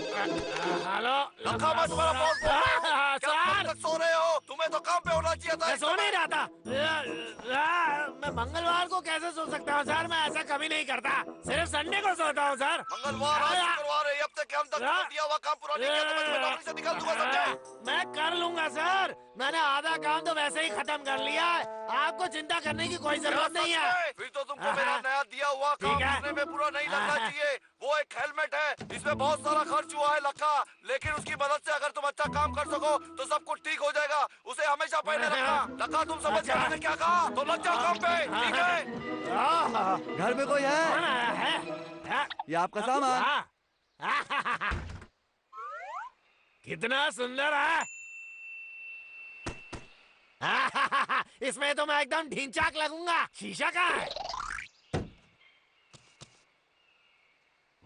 Hello लखा, मैं तुम्हारा बॉस बोल रहा हूँ। क्या तुम अभी तक सो रहे हो? तुम्हें तो काम पे होना चाहिए था। मैं सो नहीं रहा था। मैं मंगलवार को कैसे सो सकता हूँ सर? मैं ऐसा कभी नहीं करता, सिर्फ संडे को सोता हूँ सर। मंगलवार आज शुक्रवार है, अब तक हम तक तुम्हें दिया हुआ काम पूरा नहीं किया तो मैं तुम्हें नौकरी से निकाल दूंगा, समझे? मैं कर लूंगा सर, मैंने आधा काम तो वैसे ही खत्म कर लिया है, आपको चिंता करने की कोई जरूरत नहीं है। फिर तो तुमको मेरा नया दिया हुआ काम करने में पूरा नहीं लगना चाहिए। वो एक हेलमेट है, इसमें बहुत सारा खर्च हुआ है लखा, लेकिन उसकी मदद से अगर तुम अच्छा काम कर सको तो सब कुछ ठीक हो जाएगा। उसे हमेशा पहने रखना। लखा, तुम समझ गए मैंने क्या कहा? तो लग जाओ काम पे, ठीक है? घर में कोई है? ये आपका सामान। कितना सुंदर है। इसमें तो मैं एकदम ढींचाक लगूंगा। शीशा का है?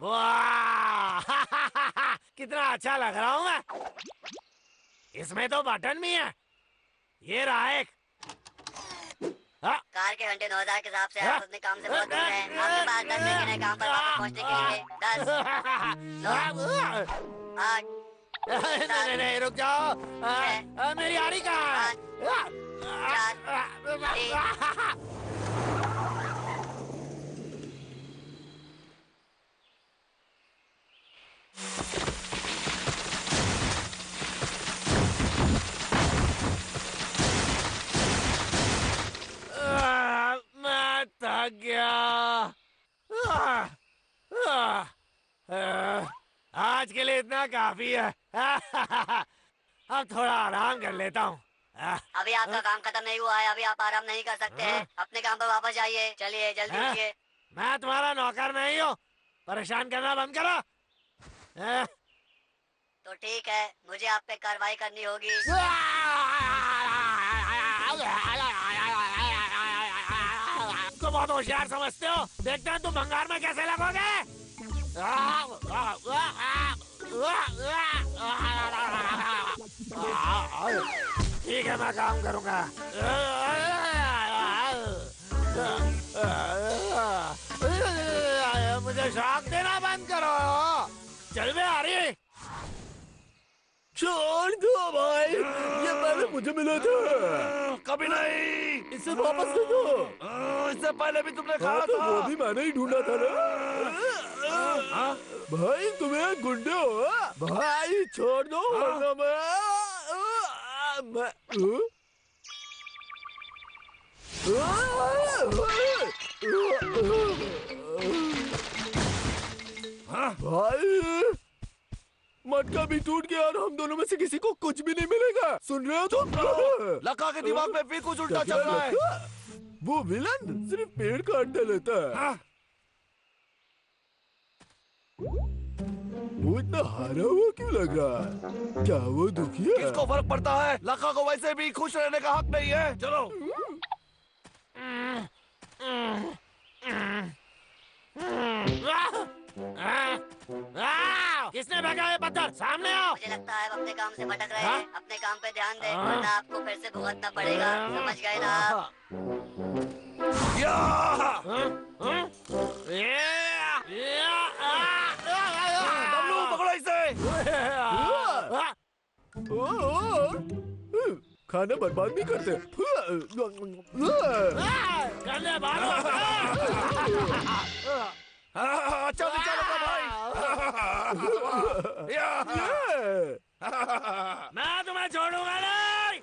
वाह! कितना अच्छा लग रहा हूँ मैं। इसमें तो बटन भी है। ये रहा एक। कार के घंटे 9000 के हिसाब से आप अपने काम से बहुत दूर हैं। आपके पास 10 सेकंड है काम पर वापस पहुंचने के लिए। 10, 9, 8, नहीं, रुक जाओ। मेरी आरी कहाँ है? 4, 3, मैं थक गया। आज के लिए इतना काफी है। अब थोड़ा आराम कर लेता हूँ। अभी आपका काम खत्म नहीं हुआ है, अभी आप आराम नहीं कर सकते हैं। अपने काम पर वापस जाइए। चलिए जल्दी उठिए। मैं तुम्हारा नौकर नहीं हूँ, परेशान करना बंद करो। तो ठीक है, मुझे आप पे कार्रवाई करनी होगी। तुम बहुत होशियार समझते हो, देखते हैं तुम भंगार में कैसे लगोगे। ठीक है, मैं काम करूंगा। मुझे शॉक देना बंद करो। चल बे आ रही। छोड़ दो भाई, ये पहले मुझे मिला था। कभी नहीं। इसे वापस दे दो। इससे पहले भी तुमने खाया तो था। वो भी मैंने ही ढूंढा था ना। भाई तुम्हें गुंडे हो भाई, छोड़ दो वरना भाई मटका भी टूट गया और हम दोनों में से किसी को कुछ भी नहीं मिलेगा। सुन रहे हो तुम? लखा के दिमाग में भी कुछ उल्टा चल रहा है। वो विलन सिर्फ पेड़ काटने लेता है। वो इतना हारा हुआ क्यों लग रहा है? क्या वो दुखी है? किसको फर्क पड़ता है? लखा को वैसे भी खुश रहने का हक नहीं है। चलो। किसने फेंका ये पत्थर? सामने आओ। मुझे लगता है आप अपने काम से भटक रहे हैं। अपने काम पे ध्यान दें, वरना आपको फिर से भुगतना पड़ेगा। समझ गए ना आप? डब्लू, पकड़ो इसे। खाना बर्बाद नहीं करते। अच्छा विचार होगा भाई। मैं तुम्हें छोड़ूंगा नहीं।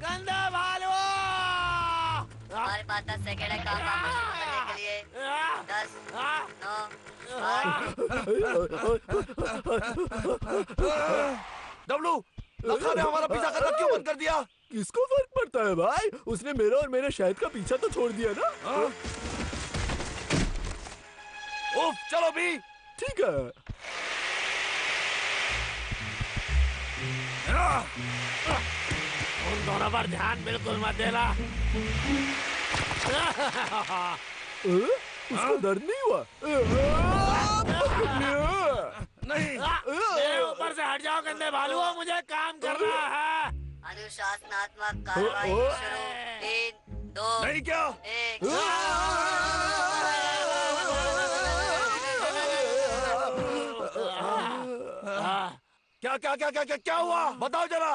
गंदे भालू। हमारे पास 10 सेकंड है काम वापस शुरू करने के लिए। 10, 9, 8। डब्लू, लखा ने हमारा पीछा करना क्यों बंद कर दिया? किसको फर्क पड़ता है भाई? उसने मेरा और मेरे शाहिद का पीछा तो छोड़ दिया ना। उफ, चलो भी। ठीक है। उन दोनों पर ध्यान बिल्कुल मत देना। उसको दर्द नहीं हुआ? नहीं। मेरे ऊपर से हट जाओ गंदे भालू, मुझे काम करना है। अनुशासनात्मक कार्रवाई शुरू। 3, 2, नहीं क्या? 1। क्या क्या क्या क्या क्या क्या हुआ, बताओ जरा।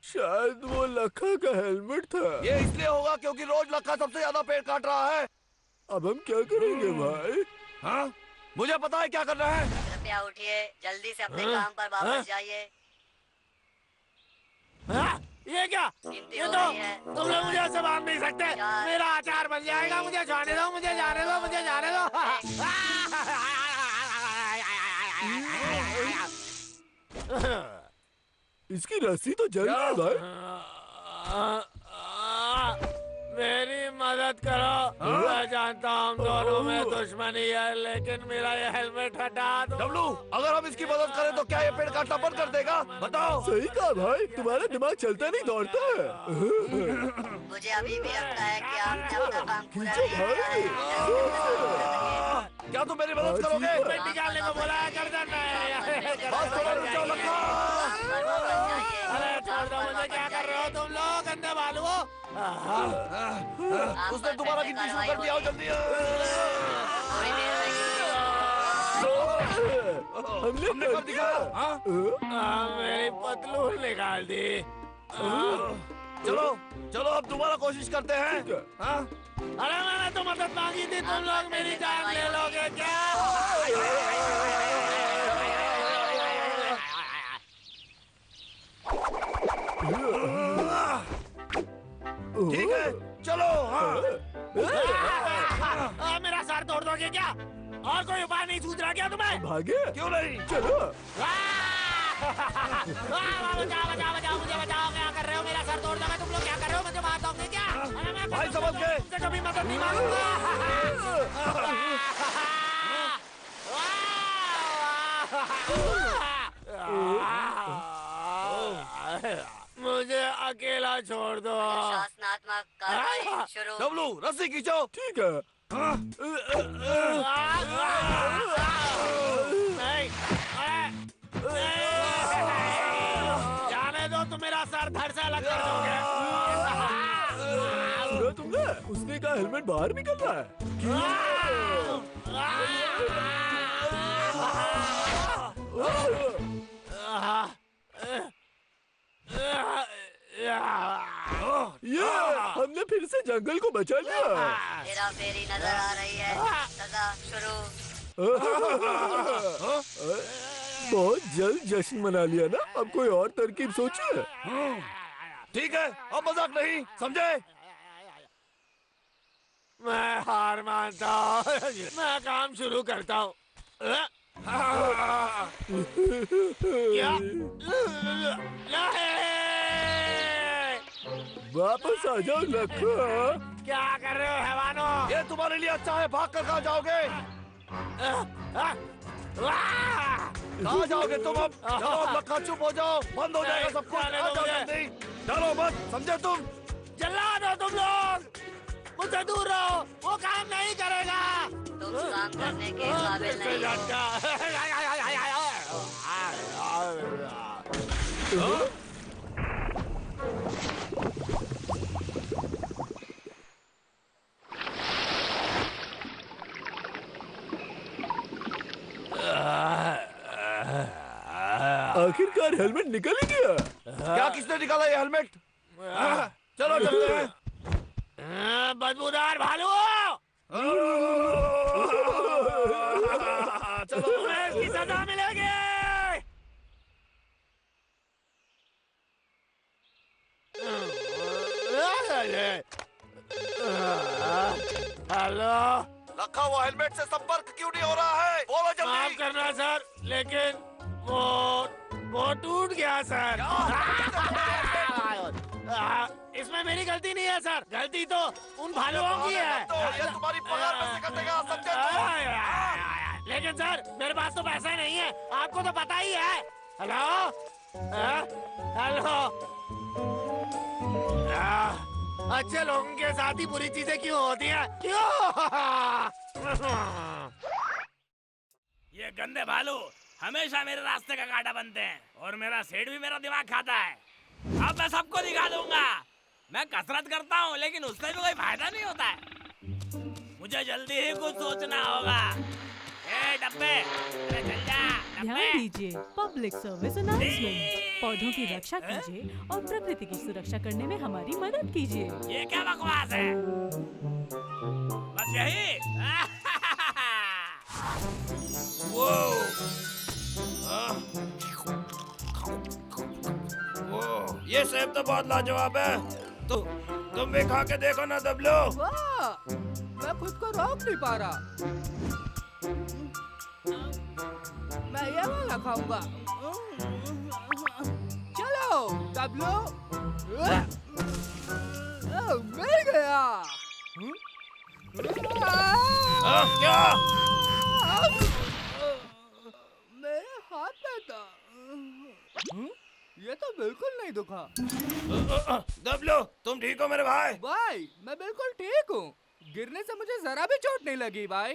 शायद वो लखा का हेलमेट था। ये इसलिए होगा क्योंकि रोज लखा सबसे ज्यादा पेड़ काट रहा है। अब हम क्या करेंगे भाई? हाँ, मुझे पता है क्या करना है। कृपया उठिए, जल्दी से अपने काम पर वापस जाइए। हाँ? ये क्या? गिनती ये हो तो रही है। तुम लोग मुझे ऐसे बांध नहीं सकते। मेरा अचार बन जाएगा। मुझे जाने दो, मुझे जाने दो, मुझे जाने दो। इसकी रस्सी तो जल गई भाई। मेरी मदद करो। मैं जानता हूँ हम दोनों में दुश्मनी है, लेकिन मेरा ये हेलमेट हटा दो। डब्लू, अगर हम इसकी मदद करें तो क्या ये पेड़ काटना बंद कर देगा? बताओ। सही कहा भाई, तुम्हारा दिमाग चलता नहीं दौड़ता है। मुझे अभी भी लगता है कि आपने अपना काम पूरा खींचो नहीं किया है। क्या तुम मेरी मदद करोगे? पेट निकालने को बोला है, कर देना है। बस थोड़ा रुक जाओ लखा। अरे छोड़ दो मुझे, क्या कर रहे हो तुम लोग गंदे बालू हो? उसने दोबारा गिनती शुरू कर दिया। आओ जल्दी। थोड़ी देर में हमने कर दिखाया। मेरी पतलून निकाल दी। चलो चलो अब दोबारा कोशिश करते हैं। हाँ? अरे मैंने तो मदद मांगी थी, तुम लोग मेरी जान ले लोगे क्या? ठीक है, चलो। हाँ। मेरा सर तोड़ दोगे क्या? और कोई उपाय नहीं सूझ रहा क्या तुम्हें? भागे? क्यों नहीं? चलो। बचाओ बचाओ बचाओ, मुझे बचाओ। क्या कर रहे हो? मेरा सर तोड़ दोगे तुम लोग? क्या कर रहे हो? मुझे मार दोगे क्या? अरे मैं भाई समझ गए। तुमसे कभी मदद नहीं मांगूंगा। मुझे अकेला छोड़ दो। शासनात्मक कार्रवाई शुरू। डब्लू, रस्सी खींचो। ठीक है। नहीं, जाने दो, तुम मेरा सर धड़ से अलग कर दोगे। सुना तुमने? उसने कहा हेलमेट बाहर निकल रहा है। ये हमने फिर से जंगल को बचा लिया। हेरा फेरी नजर आ रही है। सजा शुरू। बहुत जल्द जश्न मना लिया ना। अब कोई और तरकीब सोचे। ठीक है, अब मजाक नहीं, समझे? मैं हार मानता हूँ। मैं काम शुरू करता हूँ। क्या? वापस आ जाओ लखा। क्या कर रहे हो हैवानों? ये तुम्हारे लिए अच्छा है। भाग कर कहाँ जाओगे? कहाँ जाओगे तुम अब? चलो अब लखा, चुप हो जाओ। बंद हो जाएगा सब कुछ। जाने आ दो जाओ मुझे। जल्दी। चलो मत, समझे तुम? जला दो तुम लोग। मुझसे दूर रहो, वो काम नहीं करेगा। तुम काम करने के काबिल नहीं हो। आखिरकार हेलमेट निकल ही गया। क्या किसने निकाला ये हेलमेट? चलो चलते हैं। बदबूदार भालू, चलो तुम्हें इसकी सजा मिलेगी। हेलो, लखा, वो हेलमेट से संपर्क क्यों नहीं हो रहा है? बोलो माफ जल्दी। करना सर, लेकिन वो टूट गया सर। इसमें मेरी गलती नहीं है सर, गलती तो उन भालुओं की है। तो ये तुम्हारी पगार में से कटेगा, समझे तुम? लेकिन सर मेरे पास तो पैसा ही नहीं है, आपको तो पता ही है। हेलो, हेलो, अच्छे लोगों के साथ ही बुरी चीजें क्यों होती हैं? क्यों? ये गंदे भालू हमेशा मेरे रास्ते का कांटा बनते हैं और मेरा सेठ भी मेरा दिमाग खाता है। अब मैं सबको दिखा दूंगा। मैं कसरत करता हूँ लेकिन उससे भी कोई फायदा नहीं होता है। मुझे जल्दी ही कुछ सोचना होगा। ए डब्बे, अरे चल जा। ध्यान दीजिए, पब्लिक सर्विस अनाउंसमेंट। पौधों की रक्षा कीजिए और प्रकृति की सुरक्षा करने में हमारी मदद कीजिए। ये क्या बकवास है? बस यही? वो ये सेब तो बहुत लाजवाब है। तुम भी खा के देखो ना दबलो। वाह, मैं खुद को रोक नहीं पा रहा। मैं ये वाला खाऊंगा। चलो डब्लो। मिल गया। क्या? मेरे हाथ में था। ये तो बिल्कुल नहीं दुखा। दबलो, तुम ठीक हो मेरे भाई? भाई मैं बिल्कुल ठीक हूँ। गिरने से मुझे जरा भी चोट नहीं लगी भाई।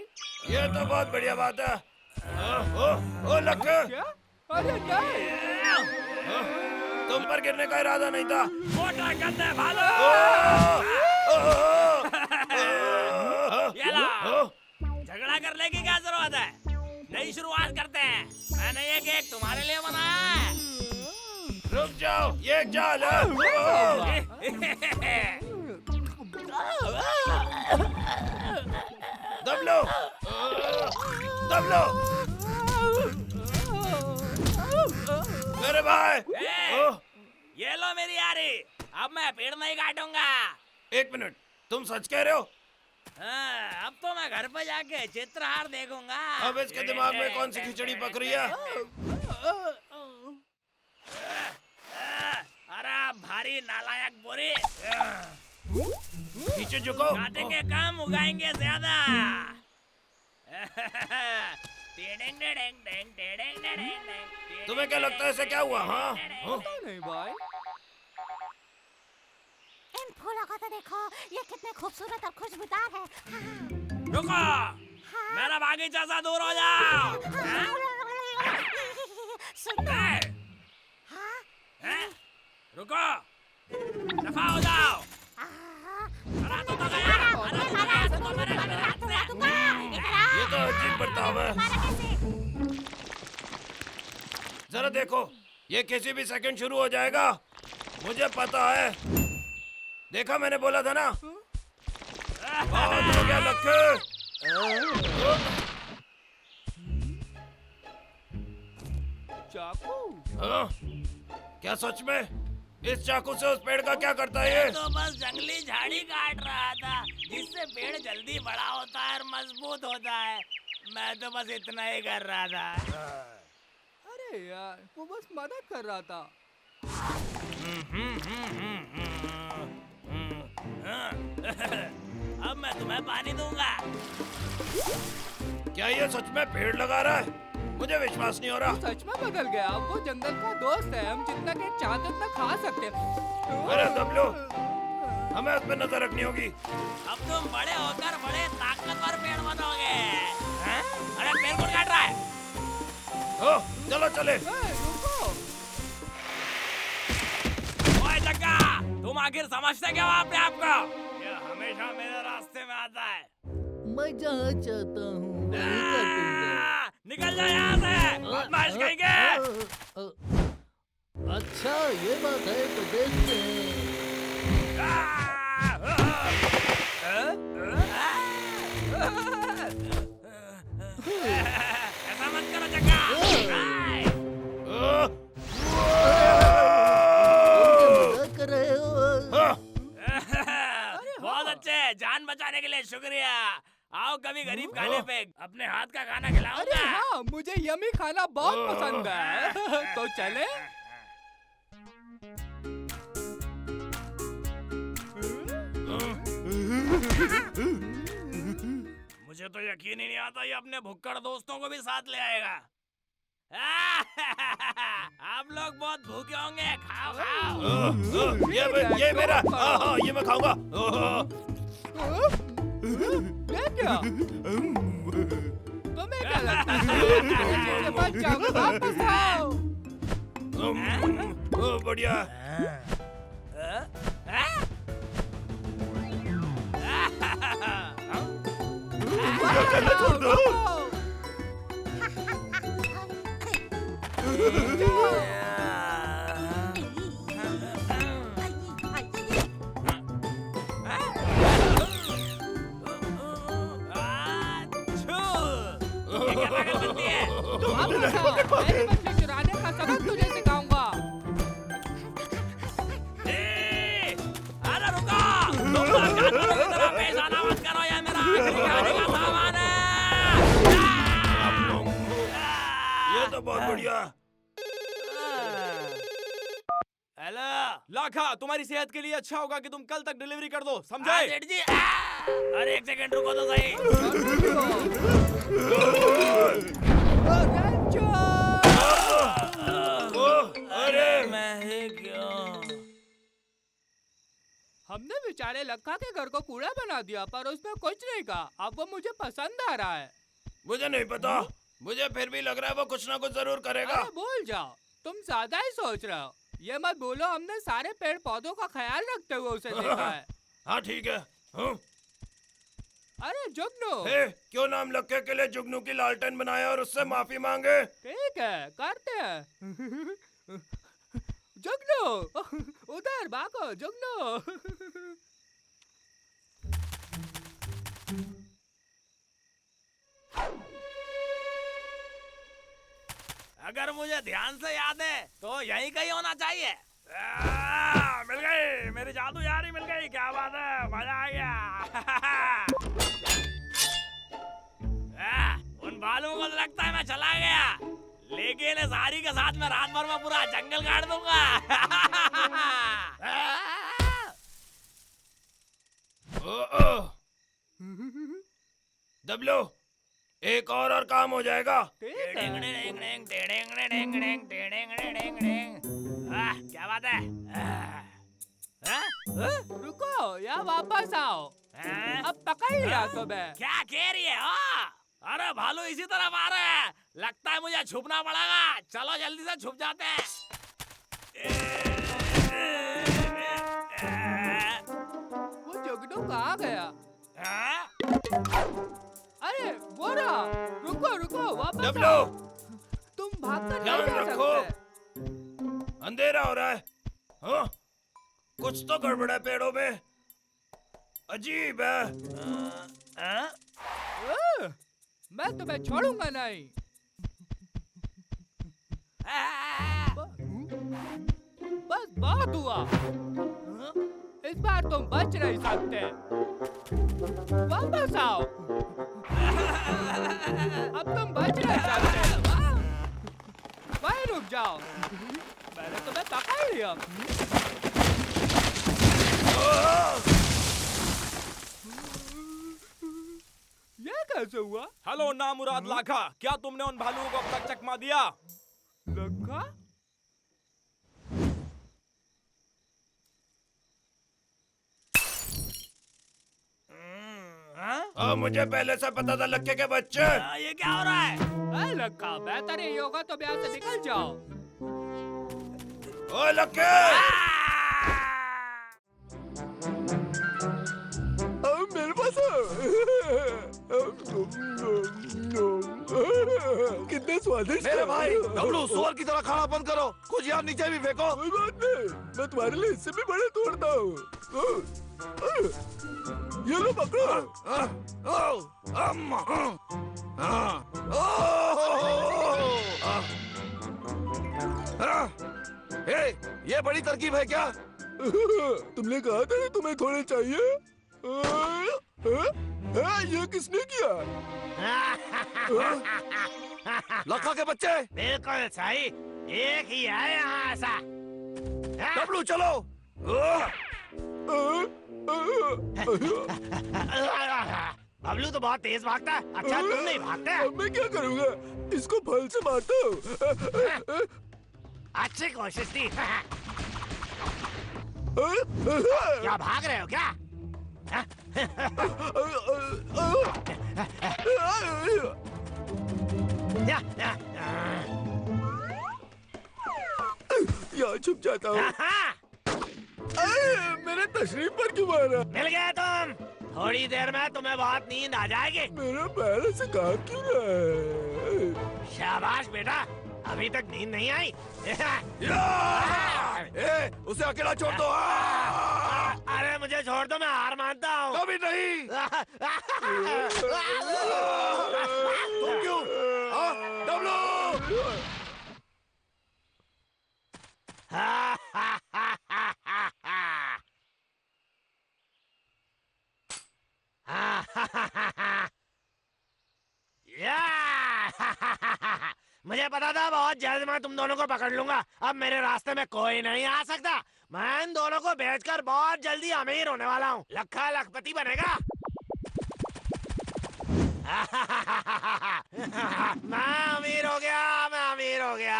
ये तो बहुत बढ़िया बात है। ओ लक्के, क्या? अरे नहीं। तुम पर गिरने का इरादा नहीं था। मोटा गंदे भालो। ये लो, झगड़ा करने की क्या जरूरत है? नई शुरुआत करते हैं। मैंने ये केक तुम्हारे लिए बनाया है। रुक जाओ, ये चाल है। दबलो, दबलो, मेरे भाई। ये लो मेरी यारी। अब मैं पेड़ नहीं काटूंगा। एक मिनट, तुम सच कह रहे हो? हाँ, अब तो मैं घर पे जाके चित्रहार देखूंगा। अब इसके दिमाग में कौन सी खिचड़ी पक रही है? अरे भारी नालायक बोरी। पीछे झुको। काटेंगे कम, उगाएंगे ज्यादा। तुम्हें क्या लगता है इसे क्या हुआ? हाँ, नहीं भाई। इन फूलों को तो देखो, ये कितने खूबसूरत और खुशबूदार है। रुको, मेरा बागीचा से दूर हो जाओ। सुनो। रुको, दफा हो जाओ। हरा तो गया। ये तो अजीब बर्ताव है। जरा देखो, ये किसी भी सेकंड शुरू हो जाएगा। मुझे पता है। देखा, मैंने बोला था ना। बहुत हो गया लक्के। चाकू? हाँ? क्या सच में? इस चाकू से उस पेड़ का क्या करता है ये? तो बस जंगली झाड़ी काट रहा था, जिससे पेड़ जल्दी बड़ा होता है और मजबूत होता है। मैं तो बस इतना ही कर रहा था। अरे यार, वो बस मदद कर रहा था। अब मैं तुम्हें पानी दूंगा। क्या ये सच में पेड़ लगा रहा है? मुझे विश्वास नहीं हो रहा। सच में बदल गया। वो जंगल का दोस्त है। हम जितना के चाहते उतना खा सकते हैं। अरे दबलो, हमें उस पर नजर रखनी होगी। अब तुम बड़े होकर बड़े ताकतवर पेड़ बनोगे। अरे पेड़ कौन काट रहा है? ओ, चलो चले। रुको। ओए जग्गा, तुम आखिर समझते क्या हो अपने आप को? ये हमेशा मेरे रास्ते में आता है। मैं जहाँ चाहता हूँ वहीं कटूंगा। निकल जा यहाँ से, बदमाश कहेंगे। अच्छा, ये बात है तो देखते हैं। ऐसा मत करो जग्गा। मजाक कर रहे हो? बहुत अच्छे, जान बचाने के लिए शुक्रिया। आओ कभी गरीब खाने पे अपने हाथ का खाना खिलाऊंगा। अरे हाँ, मुझे यमी खाना बहुत पसंद है। तो चले? मुझे तो यकीन ही नहीं आता ये अपने भुक्कड़ दोस्तों को भी साथ ले आएगा। आप लोग बहुत भूखे होंगे, खाओ खाओ। ये मेरा, ये मैं खाऊंगा। ये क्या? तुम्हें क्या लगता है? बच जाओगे, वापस आओ। बढ़िया। तो बहुत बढ़िया। हेलो लाखा, तुम्हारी सेहत के लिए अच्छा होगा कि तुम कल तक डिलीवरी कर दो, हाँ, समझे? सेठ जी। अरे एक सेकंड रुको तो सही। अरे मैं ही क्यों? हमने बेचारे लक्का के घर को कूड़ा बना दिया, पर उसने कुछ नहीं कहा। अब वो मुझे पसंद आ रहा है। मुझे नहीं पता, मुझे फिर भी लग रहा है वो कुछ ना कुछ जरूर करेगा। अरे भूल जाओ, तुम ज्यादा ही सोच रहे हो। ये मत बोलो हमने सारे पेड़ पौधों का ख्याल रखते हुए उसे देखा है। हाँ ठीक है। हाँ। अरे जुगनू, क्यों नाम लक्के के लिए जुगनू की लालटेन बनाया और उससे माफी मांगे? ठीक है करते हैं। जुगनू, उधर भागो जुगनू। अगर मुझे ध्यान से याद है तो यहीं कहीं होना चाहिए। मिल गई मेरी जादू यारी, मिल गई। क्या बात है, मजा आ गया। उन बालों को तो लगता है मैं चला गया, लेकिन इस हारी के साथ मैं रात भर में पूरा जंगल काट दूंगा। डब्लू, एक और काम हो जाएगा। क्या बात है? रुको या वापस आओ, अब पकड़ लिया तुम्हें। क्या कह रही है? अरे भालू इसी तरफ आ रहे हैं, लगता है मुझे छुपना पड़ेगा। चलो जल्दी से छुप जाते हैं। वो जुगनू कहाँ गया? हाँ? अरे वो रहा। रुको रुको वापस डब्लू, आओ। तुम भागकर ध्यान नहीं जा रखो। सकते। अंधेरा हो रहा है। हाँ? कुछ तो गड़बड़ है पेड़ों में, अजीब है। मैं तुम्हें छोड़ूंगा नहीं। बस बहुत हुआ, इस बार तुम बच नहीं सकते। वापस आओ, अब तुम बच नहीं सकते। वहीं रुक जाओ, मैंने तुम्हें पकड़ लिया। ये कैसे हुआ? हेलो नामुराद लाखा, क्या तुमने उन भालुओं को अब तक चकमा दिया? लक्का? मुझे पहले से पता था लक्के के बच्चे। ये क्या हो रहा है? ए लक्का, बेहतर यही होगा तुम यहाँ से निकल जाओ। ओ लक्के! मेरे पास कितने स्वादिष्ट। मेरे भाई डब्लू, सुअर की तरह खाना बंद करो, कुछ यहाँ नीचे भी फेंको। कोई बात नहीं, मैं तुम्हारे लिए इससे भी बड़े तोड़ता हूँ। ये लो पकड़ो। ये बड़ी तरकीब है क्या? तुमने कहा था कि तुम्हें थोड़े चाहिए। ये किसने किया? लक्का के बच्चे। बिल्कुल सही, एक ही है यहाँ ऐसा। डब्लू चलो। बबलू तो बहुत तेज भागता है। अच्छा तुम नहीं भागते? अब मैं क्या करूँगा? इसको फल से मारता हूँ। अच्छी कोशिश थी। क्या भाग रहे हो क्या? यहाँ छुप जाता हूँ। मेरे तशरीफ पर क्यों मारा? मिल गए तुम। थोड़ी देर में तुम्हें बहुत नींद आ जाएगी। मेरा पैर से काम क्यों रहा है? शाबाश बेटा, अभी तक नींद नहीं आई। उसे अकेला छोड़ दो। अरे मुझे छोड़ दो, मैं हार मानता हूँ। कभी नहीं। तुम क्यों? डब्लू! मुझे पता था बहुत जल्द मैं तुम दोनों को पकड़ लूंगा। अब मेरे रास्ते में कोई नहीं आ सकता। मैं इन दोनों को बेचकर बहुत जल्दी अमीर होने वाला हूँ। लखा लखपति बनेगा। मैं अमीर हो गया, मैं अमीर हो गया।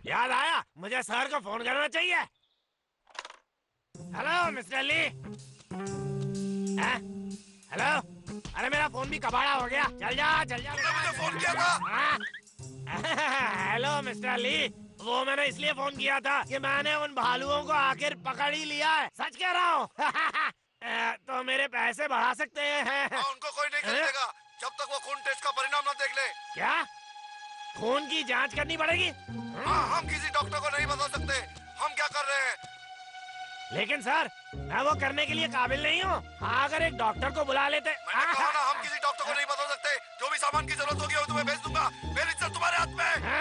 याद आया, मुझे सर को फोन करना चाहिए। हेलो मिस्टर ली। हेलो, अरे मेरा फोन भी कबाड़ा हो गया। चल जा चल जा। तुमने मुझे फोन किया था? हेलो मिस्टर ली, वो मैंने इसलिए फोन किया था कि मैंने उन भालुओं को आखिर पकड़ ही लिया है। सच कह रहा हूँ। तो मेरे पैसे बढ़ा सकते हैं। उनको कोई नहीं खरीदेगा जब तक वो खून टेस्ट का परिणाम ना देख ले। क्या खून की जांच करनी पड़ेगी? हाँ, हम किसी डॉक्टर को नहीं बता सकते हम क्या कर रहे हैं। लेकिन सर, मैं वो करने के लिए काबिल नहीं हूँ। हाँ, अगर एक डॉक्टर को बुला लेते। मैंने कहा ना, हम किसी डॉक्टर को नहीं बता सकते। जो भी सामान की जरूरत होगी वो तुम्हें भेज दूंगा। मेरी इज्जत तुम्हारे हाथ में है।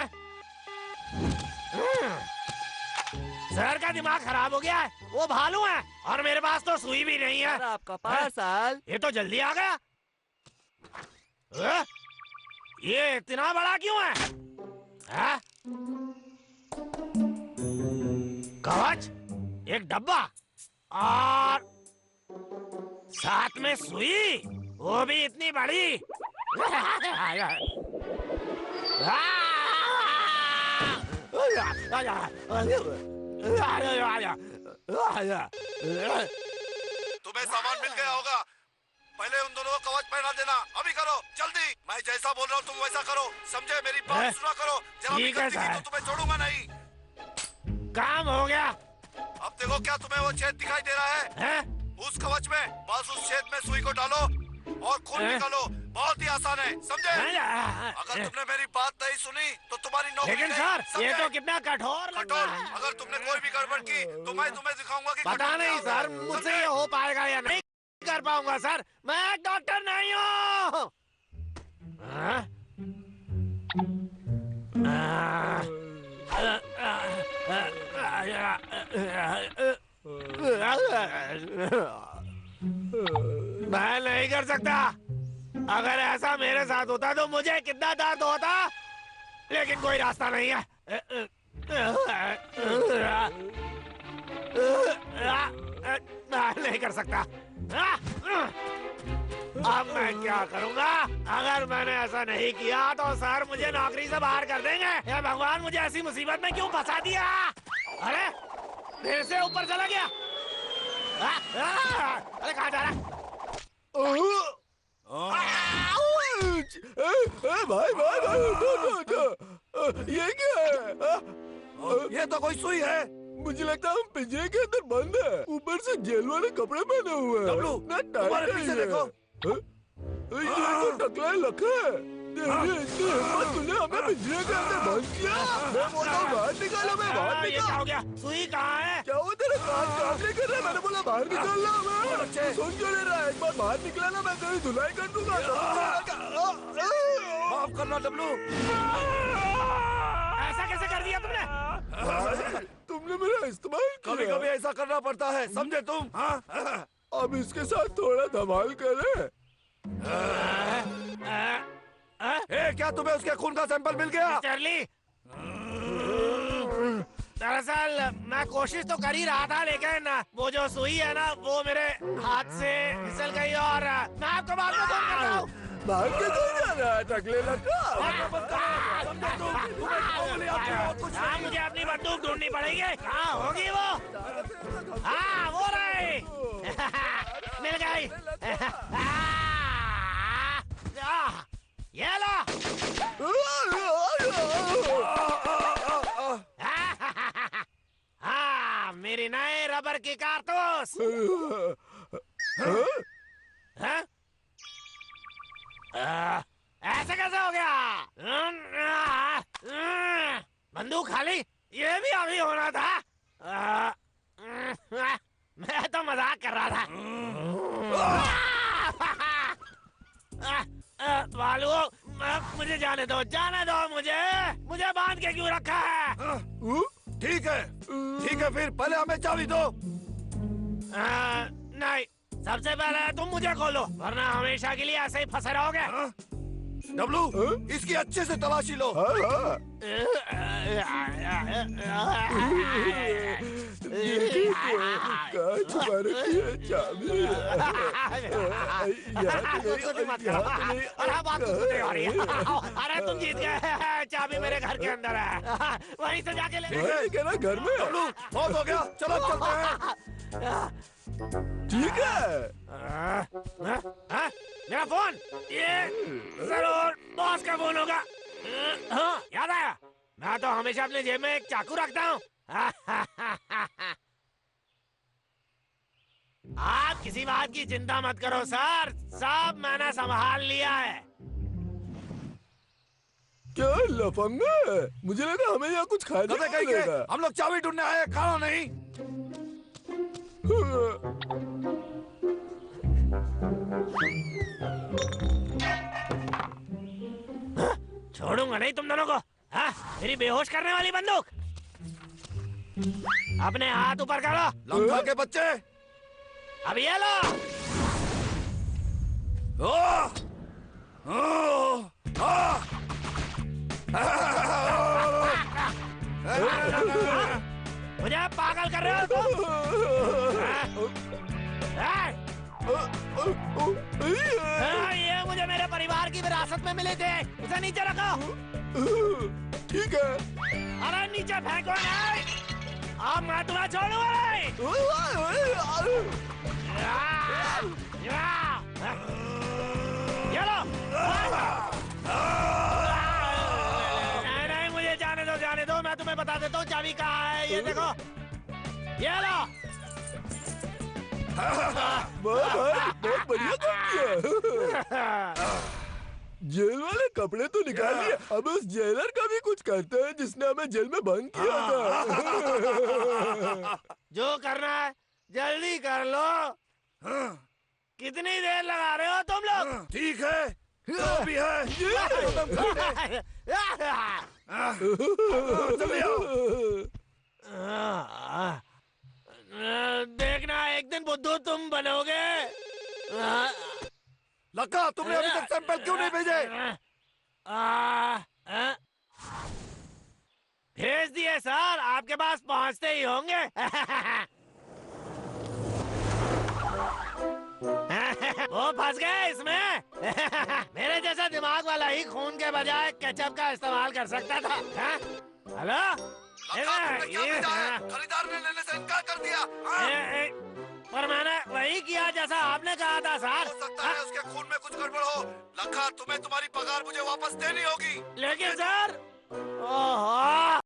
सर का दिमाग खराब हो गया है। वो भालू है और मेरे पास तो सुई भी नहीं है। आपका पार्सल। ये तो जल्दी आ गया। ये इतना बड़ा क्यों है? कवच, एक डब्बा और साथ में सुई, वो भी इतनी बड़ी। तुम्हें सामान मिल गया होगा। पहले उन दोनों को कवच पहना देना। अभी करो जल्दी। मैं जैसा बोल रहा हूँ तुम वैसा करो, समझे? मेरी बात सुना करो। जरा भी ठीक है गलती की सर। तो तुम्हें छोड़ूंगा नहीं। काम हो गया। अब देखो, क्या तुम्हें वो छेद दिखाई दे रहा है? हैं? उस कवच में बस उस छेद में सुई को डालो और खून निकालो। बहुत ही आसान है, समझे? अगर तुमने मेरी बात नहीं सुनी तो तुम्हारी नौकरी लेकिन गई, सर, ये समझे? तो कितना कठोर लग कठोर। रहा है। अगर तुमने कोई भी गड़बड़ की तो मैं तुम्हें दिखाऊंगा कि पता कठोर नहीं क्या सर, होता है, मुझसे समझे? ये हो पाएगा या नहीं कर पाऊंगा सर। मैं एक डॉक्टर नहीं हूँ। मैं नहीं कर सकता। अगर ऐसा मेरे साथ होता तो मुझे कितना दर्द होता, लेकिन कोई रास्ता नहीं है। नहीं कर सकता। अब मैं क्या करूंगा? अगर मैंने ऐसा नहीं किया तो सर मुझे नौकरी से बाहर कर देंगे। ये भगवान, मुझे ऐसी मुसीबत में क्यों फंसा दिया? अरे फिर से ऊपर चला गया। अरे कहाँ जा रहा? भाई भाई भाई, ये क्या है? ये तो कोई सुई है। मुझे लगता है हम पिंजरे के अंदर बंद है। ऊपर से जेल वाले कपड़े पहने हुए हैं। डब्लू, ना तुम्हारे टाइट पीछे है ये। देखो। ये तो टकला लखा है। तेरी इतनी हिम्मत, तूने हमें पिंजरे के अंदर बंद किया। मैं बोला बाहर निकालो, मैं बाहर ये निकाल। क्या हो गया? सुई कहाँ है? क्या वो तेरे कान काम नहीं कर रहा? मैंने बोला बाहर निकालना। मैं सुन क्यों नहीं रहा? एक बार बाहर निकला ना, मैं तेरी धुलाई कर दूंगा। माफ करना डब्लू। ऐसा कैसे कर दिया तुमने? तुमने मेरा इस्तेमाल कभी किया। कभी ऐसा करना पड़ता है, समझे तुम? हाँ? अब इसके साथ थोड़ा धमाल करें। क्या तुम्हें उसके खून का सैंपल मिल गया? चर्ली, दरअसल मैं कोशिश तो कर ही रहा था, लेकिन वो जो सुई है ना, वो मेरे हाथ से फिसल गई। और मैं आपको बाद में फोन करता हूँ। भाग के क्यों जा रहा है टकले लगा? हाँ, मुझे अपनी बंदूक ढूंढनी पड़ेगी। कहाँ होगी वो? हाँ, वो रही। मिल गई। ये लो। हाँ, मेरी नए रबर की कारतूस। हाँ? ऐसे कैसे हो गया? बंदूक खाली? ये भी अभी होना था। मैं तो मजाक कर रहा था। बालू, मुझे जाने दो, जाने दो मुझे बांध के क्यों रखा है? ठीक है फिर पहले हमें चाबी दो। नहीं, सबसे पहले तुम मुझे खोलो, वरना हमेशा के लिए ऐसे ही फंसे रहोगे। डब्लू, इसकी अच्छे से तलाशी लो। हाँ हाँ कहाँ छुपा रखी है चाबी? अरे बात तो नहीं हो रही है। अरे तुम जीत गए, चाबी मेरे घर के अंदर है, वहीं से जाके ले। क्या ना घर में? डब्लू, बहुत हो गया, चलो चलते हैं। ठीक है। मेरा फोन, ये जरूर बॉस का फोन होगा। हाँ, याद आया, मैं तो हमेशा अपने जेब में एक चाकू रखता हूँ। आप किसी बात की चिंता मत करो सर, सब मैंने संभाल लिया है। क्या लफंगा है? मुझे लगा हमें यहाँ कुछ खाने कभी को कहीं मिलेगा। के हम लोग चाबी ढूंढने आए, खाना नहीं। छोड़ूंगा नहीं तुम दोनों को। हाँ, मेरी बेहोश करने वाली बंदूक, अपने हाथ ऊपर करो। लंका के बच्चे। अब ये लो। ओह! ओह! आह! मुझे पागल कर रहे हो तुम? ये मुझे मेरे परिवार की विरासत में मिले थे, उसे नीचे रखो। ठीक है। अरे नीचे फेंको नहीं, अब मैं तुम्हें छोड़ूंगा नहीं। ये लो। नहीं नहीं, मुझे जाने दो, मैं तुम्हें बता देता हूँ चाबी कहाँ है। ये देखो, ये लो। बहुत बढ़िया काम किया। जेल वाले कपड़े तो निकाल लिए, अब उस जेलर का भी कुछ करते हैं जिसने हमें जेल में बंद किया था। जो करना है जल्दी कर लो। कितनी देर लगा रहे हो तुम लोग? ठीक है, जो भी है खत्म कर दे। जल्दी आओ। देखना एक दिन बुद्धू तुम बनोगे। लक्का, तुमने अभी तक सैंपल क्यों नहीं भेजे? भेज दिए सर, आपके पास पहुंचते ही होंगे। वो फंस गए इसमें। मेरे जैसा दिमाग वाला ही खून के बजाय केचप का इस्तेमाल कर सकता था। हेलो, लक्का, तुमने क्या भेजा है? खरीदार ने लेने से इनकार कर दिया। पर मैंने वही किया जैसा आपने कहा था सर। हो सकता है उसके खून में कुछ गड़बड़ हो। लक्का, तुम्हें तुम्हारी पगार मुझे वापस देनी होगी। लेकिन सर, ओहो,